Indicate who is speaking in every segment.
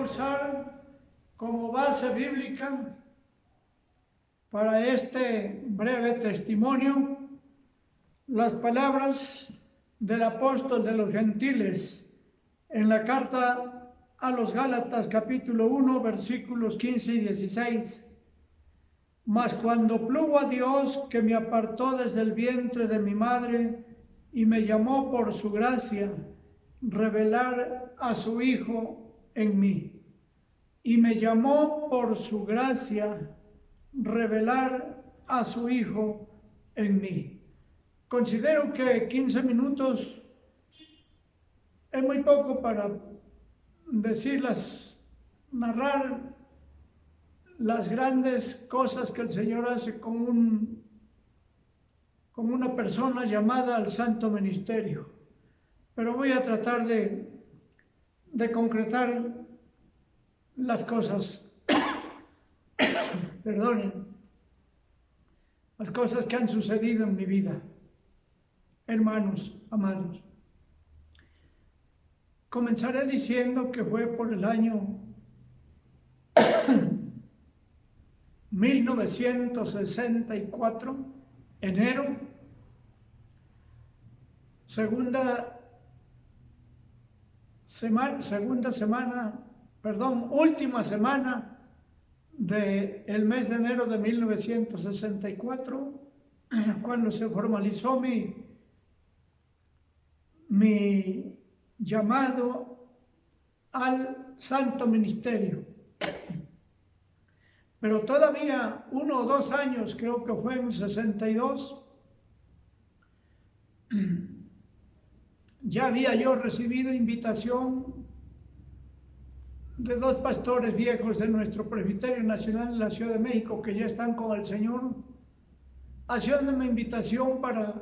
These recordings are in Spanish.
Speaker 1: usar como base bíblica para este breve testimonio las palabras del apóstol de los gentiles en la carta a los Gálatas capítulo 1 versículos 15 y 16. Mas cuando plugo a Dios, que me apartó desde el vientre de mi madre y me llamó por su gracia, revelar a su Hijo en mí. Y me llamó por su gracia, revelar a su Hijo en mí. Considero que 15 minutos es muy poco para narrar las grandes cosas que el Señor hace con una persona llamada al santo ministerio. Pero voy a tratar de concretar las cosas, perdonen, las cosas que han sucedido en mi vida. Hermanos amados, comenzaré diciendo que fue por el año 1964, enero, última semana del mes de enero de 1964, cuando se formalizó mi llamado al santo ministerio. Pero todavía 1 o 2 años, creo que fue en 62, ya había yo recibido invitación de 2 pastores viejos de nuestro Presbiterio Nacional en la Ciudad de México, que ya están con el Señor, haciéndome invitación para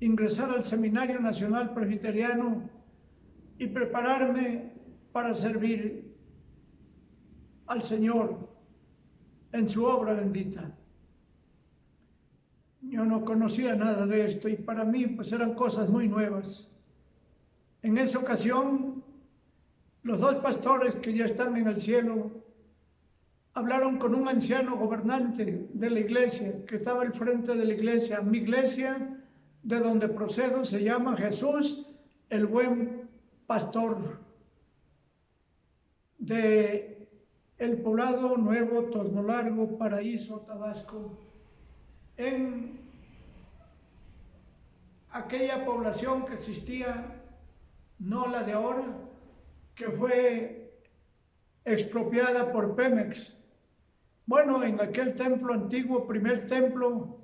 Speaker 1: ingresar al Seminario Nacional Presbiteriano y prepararme para servir al Señor en su obra bendita. Yo no conocía nada de esto y para mí pues eran cosas muy nuevas. En esa ocasión, los 2 pastores que ya están en el cielo hablaron con un anciano gobernante de la iglesia que estaba al frente de la iglesia. Mi iglesia, de donde procedo, se llama Jesús el Buen Pastor, de el poblado Nuevo Torno Largo, Paraíso, Tabasco. En aquella población que existía, no la de ahora, que fue expropiada por Pemex. Bueno, en aquel templo antiguo, primer templo,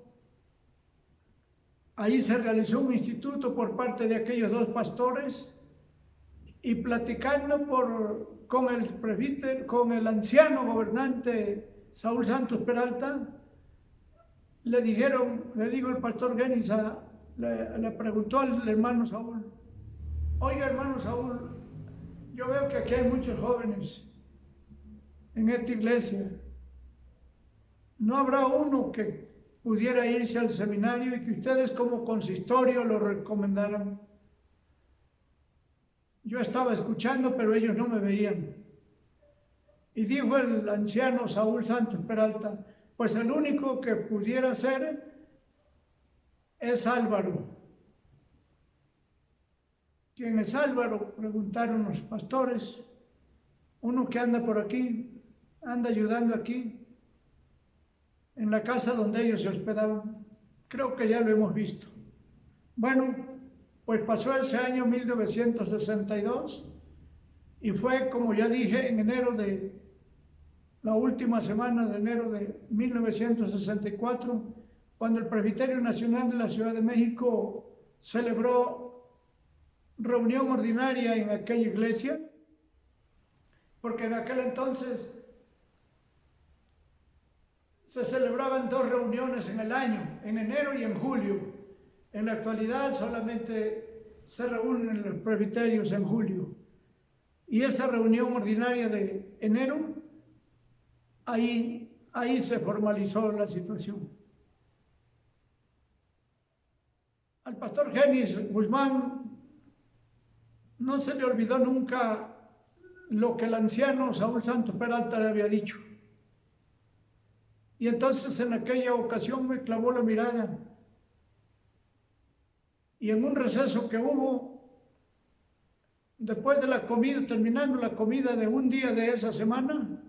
Speaker 1: ahí se realizó un instituto por parte de aquellos 2 pastores, y platicando con el presbítero, con el anciano gobernante Saúl Santos Peralta, le dijo el pastor Genis, le preguntó al hermano Saúl: oiga, hermano Saúl, yo veo que aquí hay muchos jóvenes en esta iglesia. ¿No habrá uno que pudiera irse al seminario y que ustedes como consistorio lo recomendaran? Yo estaba escuchando, pero ellos no me veían. Y dijo el anciano Saúl Santos Peralta: pues el único que pudiera ser es Álvaro. ¿Quién es Álvaro?, preguntaron los pastores. Uno que anda por aquí, anda ayudando aquí, en la casa donde ellos se hospedaban. Creo que ya lo hemos visto. Bueno, pues pasó ese año 1962 y fue, como ya dije, en enero de la última semana de enero de 1964, cuando el Presbiterio Nacional de la Ciudad de México celebró reunión ordinaria en aquella iglesia, porque en aquel entonces se celebraban 2 reuniones en el año, en enero y en julio. En la actualidad solamente se reúnen los presbiterios en julio. Y esa reunión ordinaria de enero, ahí se formalizó la situación. Al pastor Genis Guzmán no se le olvidó nunca lo que el anciano Saúl Santos Peralta le había dicho. Y entonces en aquella ocasión me clavó la mirada. Y en un receso que hubo, después de la comida, terminando la comida de un día de esa semana,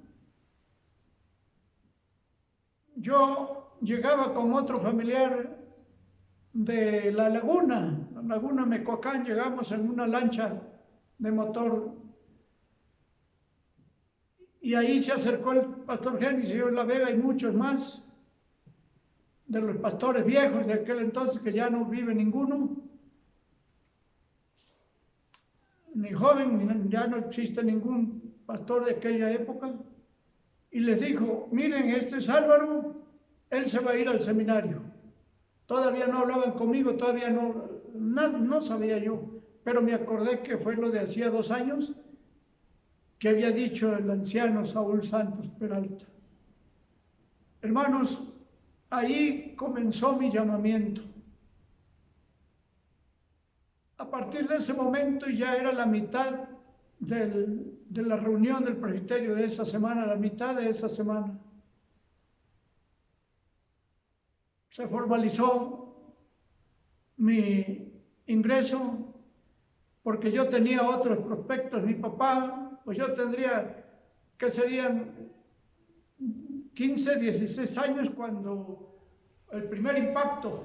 Speaker 1: yo llegaba con otro familiar de la laguna Mecoacán, llegamos en una lancha de motor. Y ahí se acercó el pastor Génesis La Vega y muchos más de los pastores viejos de aquel entonces, que ya no vive ninguno, ni joven, ya no existe ningún pastor de aquella época. Y les dijo: miren, este es Álvaro, él se va a ir al seminario. Todavía no hablaban conmigo, todavía no sabía yo, pero me acordé que fue lo de hacía 2 años que había dicho el anciano Saúl Santos Peralta. Hermanos, ahí comenzó mi llamamiento. A partir de ese momento ya era la mitad de la reunión del presbiterio de esa semana, la mitad de esa semana. Se formalizó mi ingreso porque yo tenía otros prospectos. Mi papá, pues yo tendría, que serían 15, 16 años cuando el primer impacto,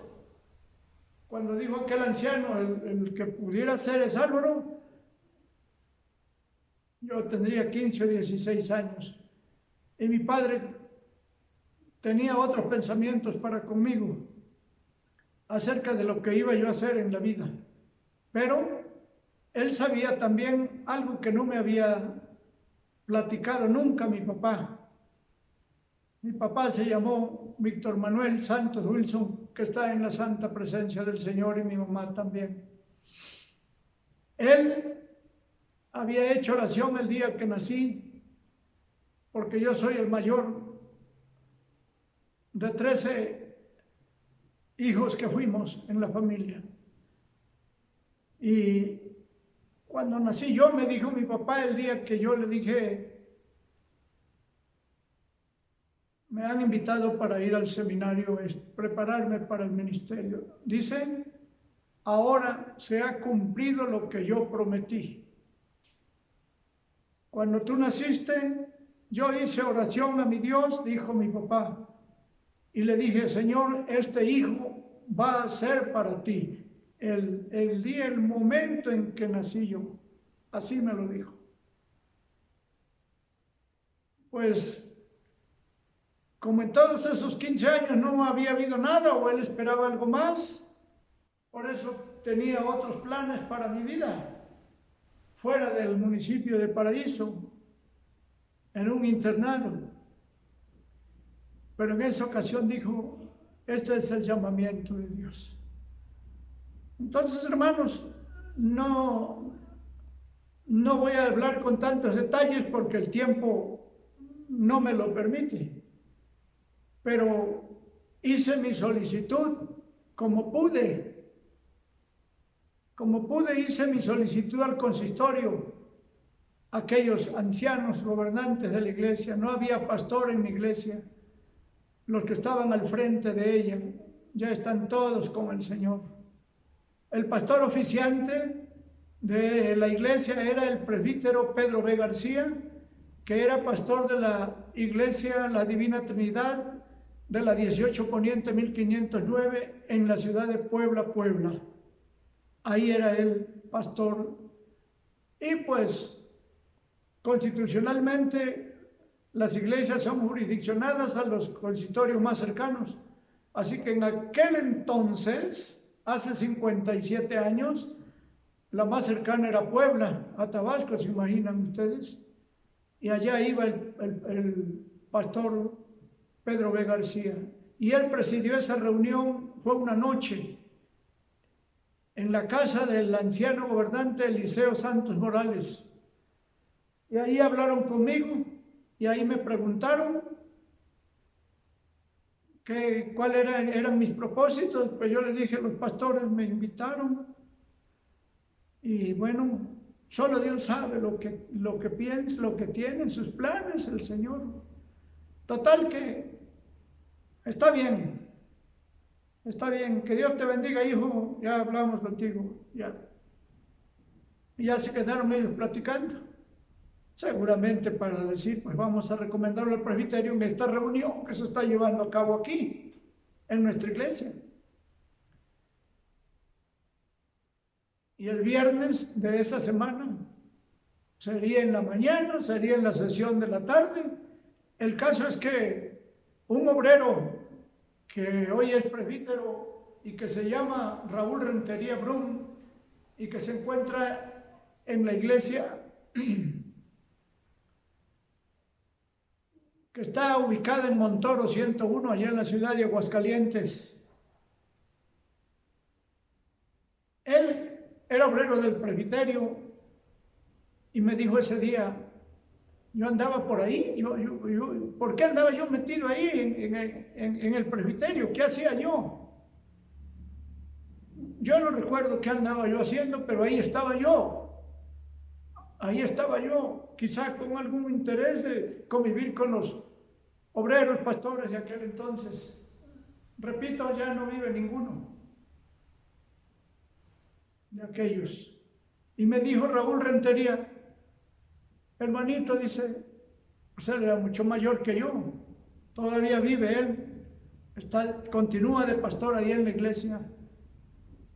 Speaker 1: cuando dijo aquel anciano, el que pudiera ser es Álvaro, yo tendría 15 o 16 años. Y mi padre tenía otros pensamientos para conmigo acerca de lo que iba yo a hacer en la vida. Pero él sabía también algo que no me había platicado nunca mi papá. Mi papá se llamó Víctor Manuel Santos Wilson, que está en la santa presencia del Señor, y mi mamá también. Él había hecho oración el día que nací, porque yo soy el mayor de 13 hijos que fuimos en la familia. Y cuando nací yo, me dijo mi papá el día que yo le dije: me han invitado para ir al seminario, prepararme para el ministerio. Dice: ahora se ha cumplido lo que yo prometí. Cuando tú naciste, yo hice oración a mi Dios, dijo mi papá, y le dije: Señor, este hijo va a ser para ti. El día, el momento en que nací yo. Así me lo dijo. Pues, como en todos esos 15 años no había habido nada, o él esperaba algo más, por eso tenía otros planes para mi vida, fuera del municipio de Paraíso, en un internado. Pero en esa ocasión dijo: este es el llamamiento de Dios. Entonces, hermanos, no voy a hablar con tantos detalles porque el tiempo no me lo permite. Pero hice mi solicitud como pude. Como pude, hice mi solicitud al consistorio. Aquellos ancianos gobernantes de la iglesia, no había pastor en mi iglesia. Los que estaban al frente de ella ya están todos con el Señor. El pastor oficiante de la iglesia era el presbítero Pedro B. García, que era pastor de la iglesia La Divina Trinidad de la 18 Poniente 1509 en la ciudad de Puebla, Puebla. Ahí era el pastor. Y pues, constitucionalmente, las iglesias son jurisdiccionadas a los consistorios más cercanos. Así que en aquel entonces, hace 57 años, la más cercana era Puebla, a Tabasco, ¿se imaginan ustedes? Y allá iba el pastor Pedro B. García. Y él presidió esa reunión, fue una noche, en la casa del anciano gobernante Eliseo Santos Morales. Y ahí hablaron conmigo, y ahí me preguntaron cuáles eran mis propósitos. Pues yo les dije: los pastores me invitaron, y bueno, Solo Dios sabe lo que piensa, lo que tiene en sus planes el Señor. Total que está bien, que Dios te bendiga, hijo, ya hablamos contigo, ya. Y ya se quedaron ellos platicando, seguramente para decir, pues vamos a recomendarlo al presbiterio en esta reunión que se está llevando a cabo aquí, en nuestra iglesia. Y el viernes de esa semana, sería en la mañana, sería en la sesión de la tarde. El caso es que un obrero que hoy es presbítero y que se llama Raúl Rentería Brum y que se encuentra en la iglesia que está ubicada en Montoro 101, allá en la ciudad de Aguascalientes. Él era obrero del presbiterio y me dijo ese día, yo andaba por ahí, ¿por qué andaba yo metido ahí en el presbiterio? ¿Qué hacía yo? Yo no recuerdo qué andaba yo haciendo, pero ahí estaba yo. Ahí estaba yo, quizá con algún interés de convivir con los obreros, pastores de aquel entonces. Repito, ya no vive ninguno de aquellos. Y me dijo Raúl Rentería, hermanito, dice, pues él era mucho mayor que yo, todavía vive él, continúa de pastor ahí en la iglesia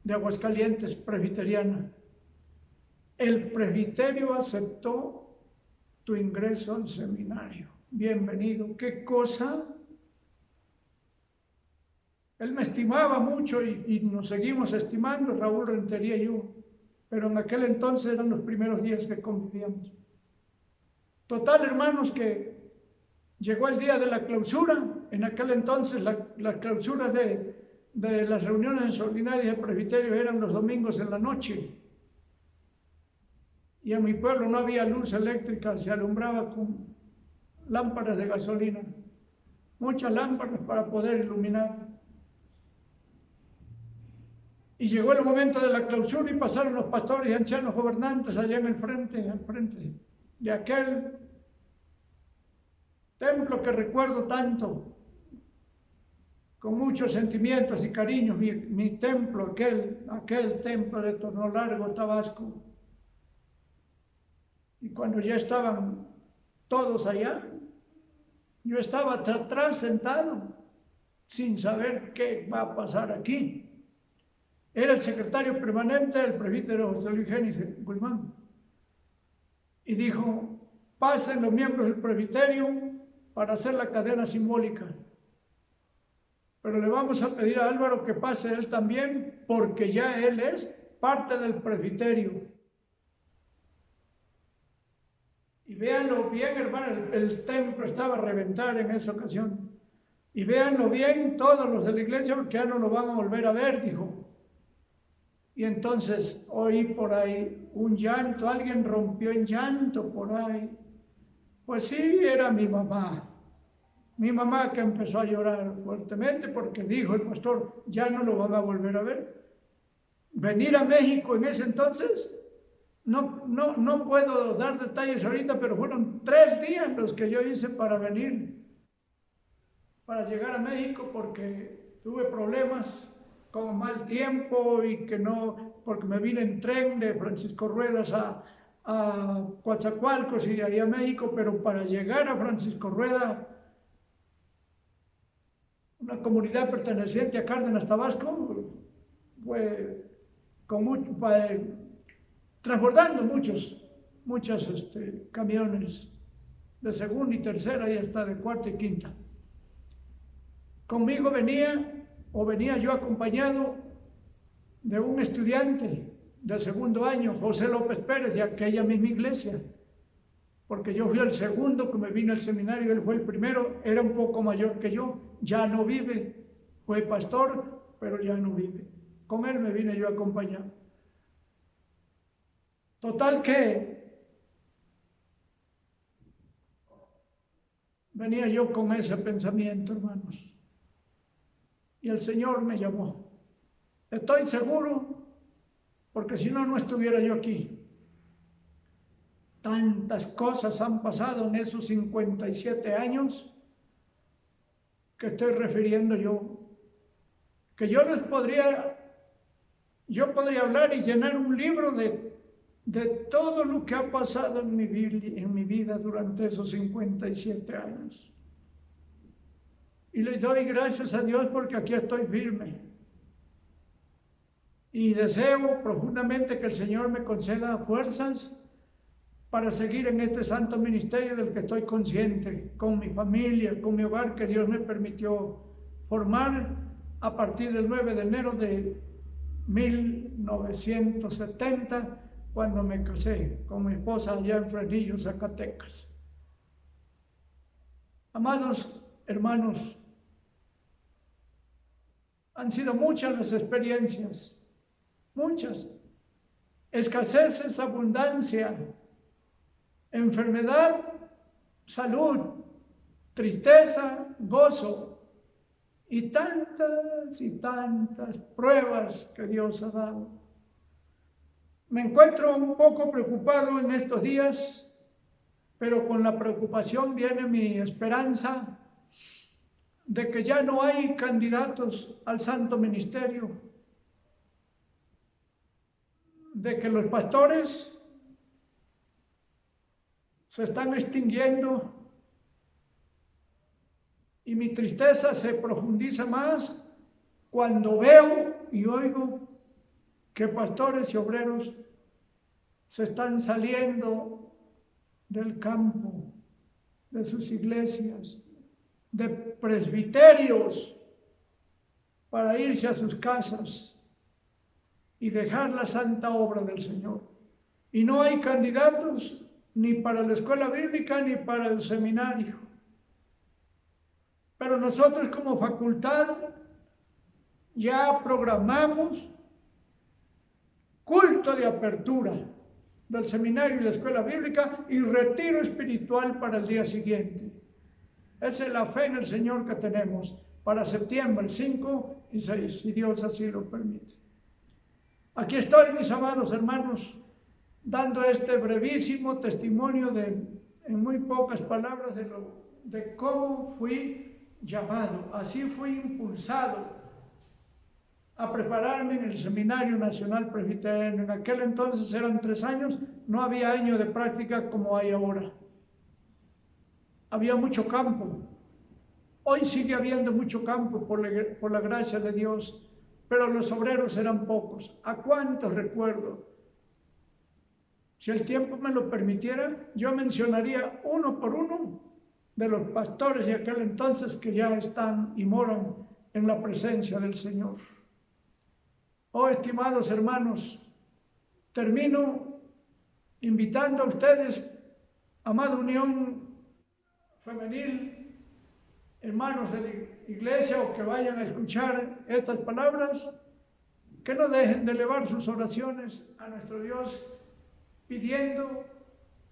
Speaker 1: de Aguascalientes, presbiteriana. El presbiterio aceptó tu ingreso al seminario. Bienvenido. ¿Qué cosa? Él me estimaba mucho y nos seguimos estimando, Raúl Rentería y yo, pero en aquel entonces eran los primeros días que convivíamos. Total, hermanos, que llegó el día de la clausura. En aquel entonces las clausuras de las reuniones extraordinarias del presbiterio eran los domingos en la noche. Y en mi pueblo no había luz eléctrica, se alumbraba con lámparas de gasolina, muchas lámparas para poder iluminar. Y llegó el momento de la clausura y pasaron los pastores y ancianos gobernantes allá en el frente, al frente de aquel templo que recuerdo tanto, con muchos sentimientos y cariños, mi templo, aquel templo de Torno Largo, Tabasco. Y cuando ya estaban todos allá, yo estaba atrás sentado, sin saber qué va a pasar aquí. Era el secretario permanente del presbítero José Luis Génice Guzmán. Y dijo, pasen los miembros del presbiterio para hacer la cadena simbólica. Pero le vamos a pedir a Álvaro que pase él también, porque ya él es parte del presbiterio. Y véanlo bien, hermano, el templo estaba a reventar en esa ocasión. Y véanlo bien todos los de la iglesia, porque ya no lo van a volver a ver, dijo. Y entonces oí por ahí un llanto, alguien rompió en llanto por ahí. Pues sí, era mi mamá que empezó a llorar fuertemente porque dijo el pastor, ya no lo van a volver a ver. Venir a México en ese entonces, no puedo dar detalles ahorita, pero fueron 3 días los que yo hice para venir, para llegar a México, porque tuve problemas con mal tiempo y que no, porque me vine en tren de Francisco Ruedas a Coatzacoalcos y de ahí a México, pero para llegar a Francisco Rueda, una comunidad perteneciente a Cárdenas, Tabasco, fue transbordando muchos camiones de segunda y tercera y hasta de cuarta y quinta. Conmigo venía yo acompañado de un estudiante de segundo año, José López Pérez, de aquella misma iglesia, porque yo fui el segundo que me vine al seminario, él fue el primero, era un poco mayor que yo, ya no vive, fue pastor, pero ya no vive. Con él me vine yo acompañado. Total que venía yo con ese pensamiento, hermanos, y el Señor me llamó. Estoy seguro, porque si no, no estuviera yo aquí. tantas cosas han pasado en esos 57 años que estoy refiriendo yo, que yo podría hablar y llenar un libro de todo lo que ha pasado en mi vida durante esos 57 años. Y le doy gracias a Dios porque aquí estoy firme. Y deseo profundamente que el Señor me conceda fuerzas para seguir en este santo ministerio del que estoy consciente, con mi familia, con mi hogar que Dios me permitió formar a partir del 9 de enero de 1970, cuando me casé con mi esposa allá en Fresnillo, Zacatecas. Amados hermanos, han sido muchas las experiencias, muchas. Escaseces, abundancia, enfermedad, salud, tristeza, gozo y tantas pruebas que Dios ha dado. Me encuentro un poco preocupado en estos días, pero con la preocupación viene mi esperanza de que ya no hay candidatos al santo ministerio, de que los pastores se están extinguiendo y mi tristeza se profundiza más cuando veo y oigo que pastores y obreros se están saliendo del campo, de sus iglesias, de presbiterios, para irse a sus casas y dejar la santa obra del Señor. Y no hay candidatos ni para la escuela bíblica ni para el seminario. Pero nosotros como facultad ya programamos culto de apertura del seminario y la escuela bíblica y retiro espiritual para el día siguiente. Esa es la fe en el Señor que tenemos para septiembre 5 y 6, si Dios así lo permite. Aquí estoy, mis amados hermanos, dando este brevísimo testimonio en muy pocas palabras de cómo fui llamado. Así fui impulsado a prepararme en el Seminario Nacional Presbiteriano. En aquel entonces eran 3 años, no había año de práctica como hay ahora. Había mucho campo. Hoy sigue habiendo mucho campo por la gracia de Dios, pero los obreros eran pocos. ¿A cuántos recuerdo? Si el tiempo me lo permitiera, yo mencionaría uno por uno de los pastores de aquel entonces que ya están y moran en la presencia del Señor. Oh, estimados hermanos, termino invitando a ustedes, amada Unión Femenil, hermanos de la iglesia o que vayan a escuchar estas palabras, que no dejen de elevar sus oraciones a nuestro Dios, pidiendo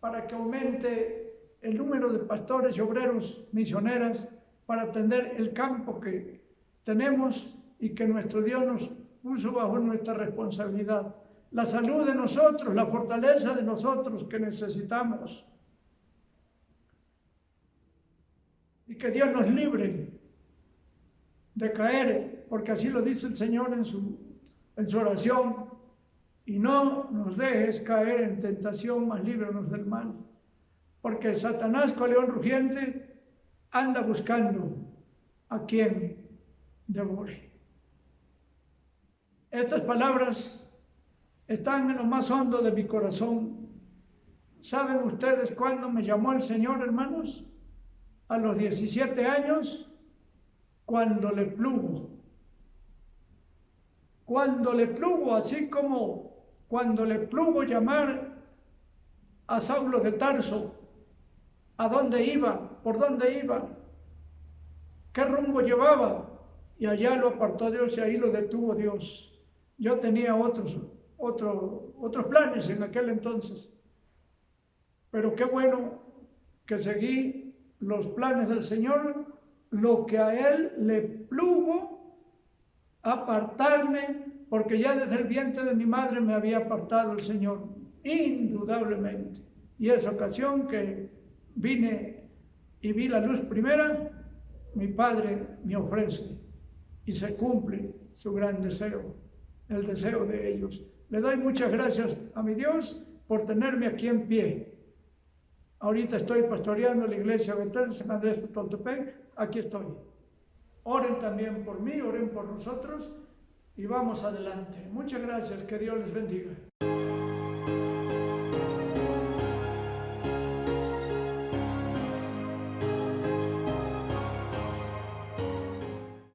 Speaker 1: para que aumente el número de pastores y obreros misioneras para atender el campo que tenemos y que nuestro Dios nos puso bajo nuestra responsabilidad. La salud de nosotros, la fortaleza de nosotros que necesitamos. Y que Dios nos libre de caer, porque así lo dice el Señor en su oración. Y no nos dejes caer en tentación, mas líbranos del mal. Porque Satanás, cual león rugiente, anda buscando a quien devore. Estas palabras están en lo más hondo de mi corazón. ¿Saben ustedes cuándo me llamó el Señor, hermanos? A los 17 años, cuando le plugo. Cuando le plugo, así como cuando le plugo llamar a Saulo de Tarso, ¿a dónde iba? ¿Por dónde iba? ¿Qué rumbo llevaba? Y allá lo apartó Dios y ahí lo detuvo Dios. Yo tenía otros planes en aquel entonces, pero qué bueno que seguí los planes del Señor, lo que a Él le plugo apartarme, porque ya desde el vientre de mi madre me había apartado el Señor, indudablemente. Y esa ocasión que vine y vi la luz primera, mi Padre me ofrece y se cumple su gran deseo, el deseo de ellos. Le doy muchas gracias a mi Dios por tenerme aquí en pie. Ahorita estoy pastoreando la iglesia Betel San Andrés de Toltepec, aquí estoy. Oren también por mí, oren por nosotros y vamos adelante. Muchas gracias, que Dios les bendiga.